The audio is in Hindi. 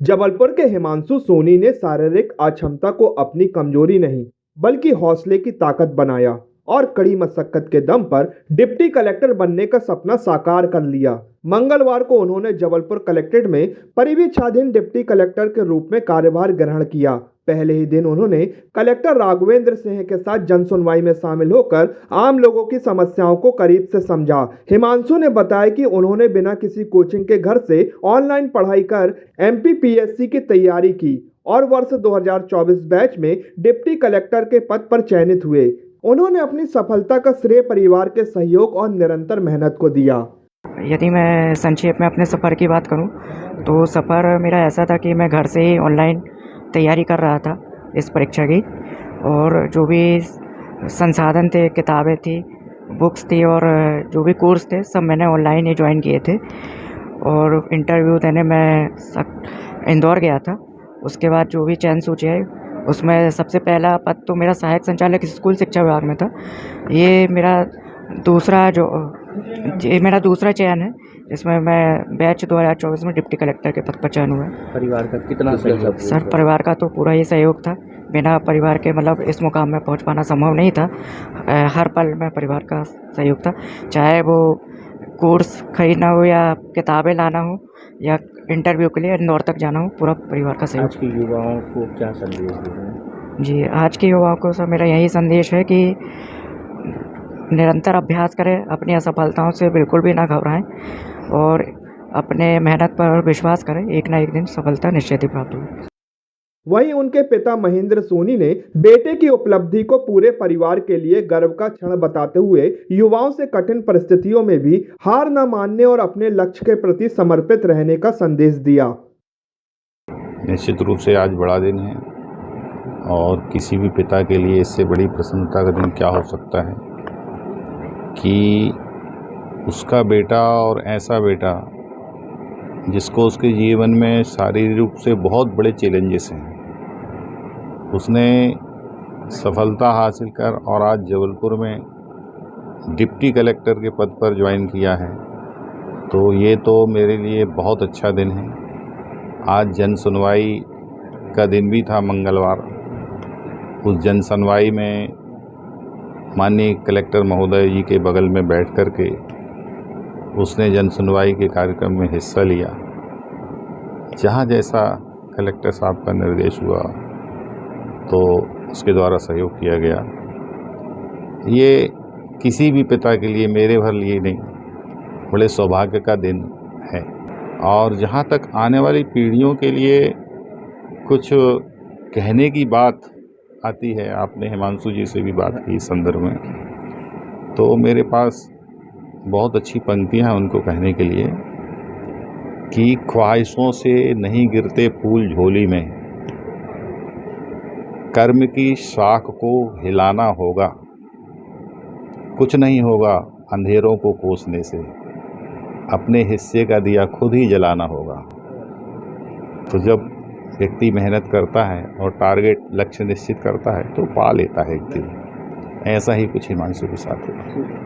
जबलपुर के हिमांशु सोनी ने शारीरिक अक्षमता को अपनी कमजोरी नहीं बल्कि हौसले की ताकत बनाया और कड़ी मशक्कत के दम पर डिप्टी कलेक्टर बनने का सपना साकार कर लिया। मंगलवार को उन्होंने जबलपुर कलेक्ट्रेट में परिवीक्षाधीन डिप्टी कलेक्टर के रूप में कार्यभार ग्रहण किया। पहले ही दिन उन्होंने कलेक्टर राघवेंद्र सिंह के साथ जनसुनवाई में शामिल होकर आम लोगों की समस्याओं को करीब से समझा। हिमांशु ने बताया कि उन्होंने बिना किसी कोचिंग के घर से ऑनलाइन पढ़ाई कर MPPSC की तैयारी की और वर्ष 2024 बैच में डिप्टी कलेक्टर के पद पर चयनित हुए। उन्होंने अपनी सफलता का श्रेय परिवार के सहयोग और निरंतर मेहनत को दिया। यदि मैं संक्षेप में अपने सफ़र की बात करूं तो सफ़र मेरा ऐसा था कि मैं घर से ही ऑनलाइन तैयारी कर रहा था इस परीक्षा की, और जो भी संसाधन थे, किताबें थी, बुक्स थी और जो भी कोर्स थे सब मैंने ऑनलाइन ही ज्वाइन किए थे। और इंटरव्यू देने मैं इंदौर गया था। उसके बाद जो भी चयन सूची है उसमें सबसे पहला पद तो मेरा सहायक संचालक स्कूल शिक्षा विभाग में था। ये मेरा दूसरा चयन है, इसमें मैं बैच 2024 में डिप्टी कलेक्टर के पद पर चयन हुआ है। परिवार का कितना सहयोग? सर, परिवार का तो पूरा ही सहयोग था। बिना परिवार के मतलब इस मुकाम में पहुंच पाना संभव नहीं था। हर पल में परिवार का सहयोग था, चाहे वो कोर्स खरीदना हो या किताबें लाना हो या इंटरव्यू के लिए इंदौर तक जाना हो, पूरा परिवार का सहयोग। आज के युवाओं को क्या संदेश दें? जी, आज के युवाओं को सर मेरा यही संदेश है कि निरंतर अभ्यास करें, अपनी असफलताओं से बिल्कुल भी ना घबराएं और अपने मेहनत पर विश्वास करें। एक ना एक दिन सफलता निश्चित ही प्राप्त होगी। वहीं उनके पिता महेंद्र सोनी ने बेटे की उपलब्धि को पूरे परिवार के लिए गर्व का क्षण बताते हुए युवाओं से कठिन परिस्थितियों में भी हार न मानने और अपने लक्ष्य के प्रति समर्पित रहने का संदेश दिया। निश्चित रूप से आज बड़ा दिन है और किसी भी पिता के लिए इससे बड़ी प्रसन्नता का दिन क्या हो सकता है कि उसका बेटा, और ऐसा बेटा जिसको उसके जीवन में शारीरिक रूप से बहुत बड़े चैलेंजेस हैं, उसने सफलता हासिल कर और आज जबलपुर में डिप्टी कलेक्टर के पद पर ज्वाइन किया है। तो ये तो मेरे लिए बहुत अच्छा दिन है। आज जन सुनवाई का दिन भी था, मंगलवार। उस जन सुनवाई में माननीय कलेक्टर महोदय जी के बगल में बैठ कर के उसने जन सुनवाई के कार्यक्रम में हिस्सा लिया। जहाँ जैसा कलेक्टर साहब का निर्देश हुआ तो उसके द्वारा सहयोग किया गया। ये किसी भी पिता के लिए, मेरे भर लिए नहीं, बड़े सौभाग्य का दिन है। और जहाँ तक आने वाली पीढ़ियों के लिए कुछ कहने की बात आती है, आपने हिमांशु जी से भी बात की इस संदर्भ में, तो मेरे पास बहुत अच्छी पंक्तियाँ हैं उनको कहने के लिए कि ख्वाहिशों से नहीं गिरते फूल झोली में, कर्म की शाख को हिलाना होगा, कुछ नहीं होगा अंधेरों को कोसने से, अपने हिस्से का दिया खुद ही जलाना होगा। तो जब व्यक्ति मेहनत करता है और टारगेट, लक्ष्य निश्चित करता है तो पा लेता है एक दिन। ऐसा ही कुछ हिमांशु के साथ हुआ।